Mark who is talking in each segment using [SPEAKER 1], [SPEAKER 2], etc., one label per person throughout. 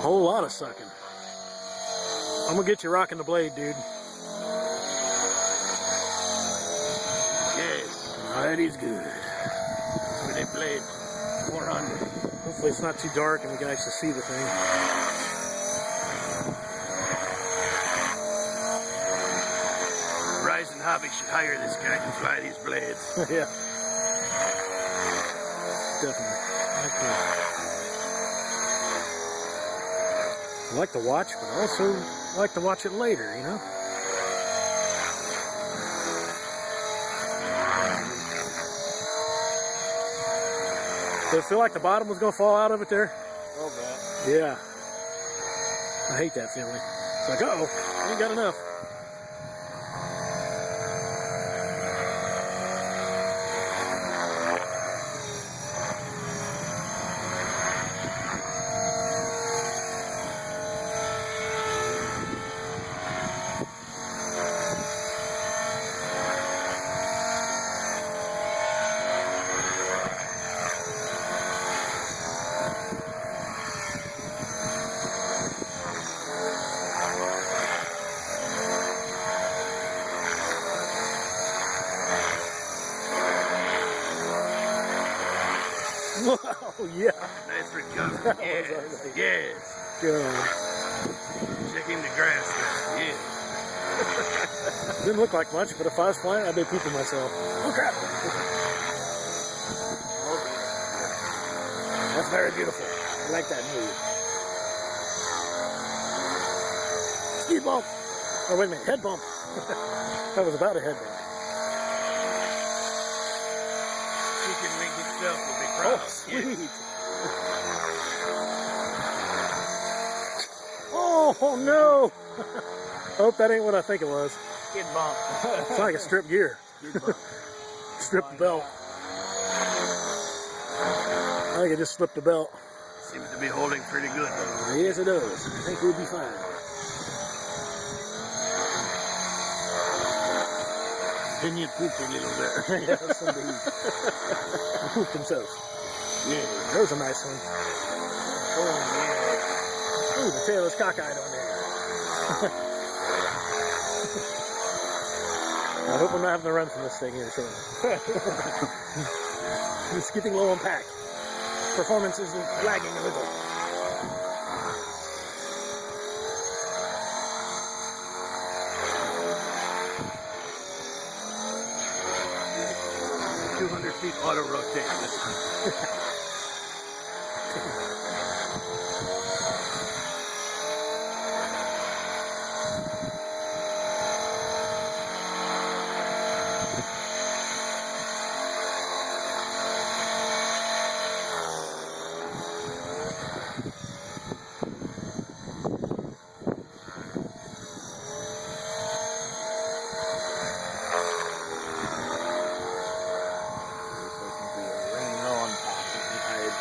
[SPEAKER 1] Whole lot of sucking. I'm gonna get you rocking the blade, dude.
[SPEAKER 2] Yes, that is good. With a blade 400.
[SPEAKER 1] Hopefully it's not too dark and we can actually see the thing.
[SPEAKER 2] Rising Hobby should hire this guy to fly these blades.
[SPEAKER 1] Yeah. Definitely. Okay. I like to watch, but I also like to watch it later, you know? Did it feel like the bottom was going to fall out of it there?
[SPEAKER 2] A little bit.
[SPEAKER 1] Yeah. I hate that feeling. It's like, uh-oh, I ain't got enough. Oh, yeah.
[SPEAKER 2] Nice recovery. Yes.
[SPEAKER 1] Right.
[SPEAKER 2] Yes.
[SPEAKER 1] Good.
[SPEAKER 2] Checking the grass there. Yes.
[SPEAKER 1] Didn't look like much, but if I was flying, I'd be pooping myself. Oh, crap. That's very beautiful. I like that move. Ski bump. Oh, wait a minute. Head bump. That was about a head bump.
[SPEAKER 2] Chicken Wing himself will be proud.
[SPEAKER 1] Oh, sweet.
[SPEAKER 2] Yes.
[SPEAKER 1] Oh, no. I hope that ain't what I think it was.
[SPEAKER 2] Skid bump.
[SPEAKER 1] It's like a strip gear.
[SPEAKER 2] Skid bump.
[SPEAKER 1] Strip the belt. I think I just slipped the belt.
[SPEAKER 2] Seems to be holding pretty good though.
[SPEAKER 1] Yes, it does. I think we'll be fine.
[SPEAKER 2] Then you pooped a little there.
[SPEAKER 1] Yes, indeed. He pooped himself.
[SPEAKER 2] Yeah.
[SPEAKER 1] That was a nice one.
[SPEAKER 2] Oh, yeah.
[SPEAKER 1] Ooh, the tail is cockeyed on there. I hope I'm not having to run from this thing here soon. It's getting low on pack. Performance is lagging a little.
[SPEAKER 2] Feet auto rotate.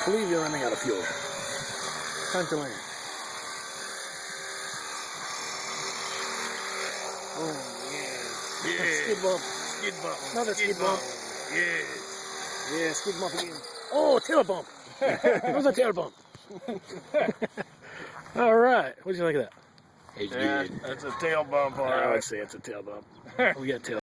[SPEAKER 1] I believe you're running out of fuel. Time to land.
[SPEAKER 2] Oh, yeah. Yeah.
[SPEAKER 1] Skid bump.
[SPEAKER 2] Skid bump.
[SPEAKER 1] Another skid bump.
[SPEAKER 2] Yes.
[SPEAKER 1] Yeah, skid bump again. Oh, tail bump. It was a tail bump. All right. What do you think of that?
[SPEAKER 2] Yeah, that's a tail bump, all
[SPEAKER 1] I
[SPEAKER 2] right.
[SPEAKER 1] would say it's a tail bump. We got tail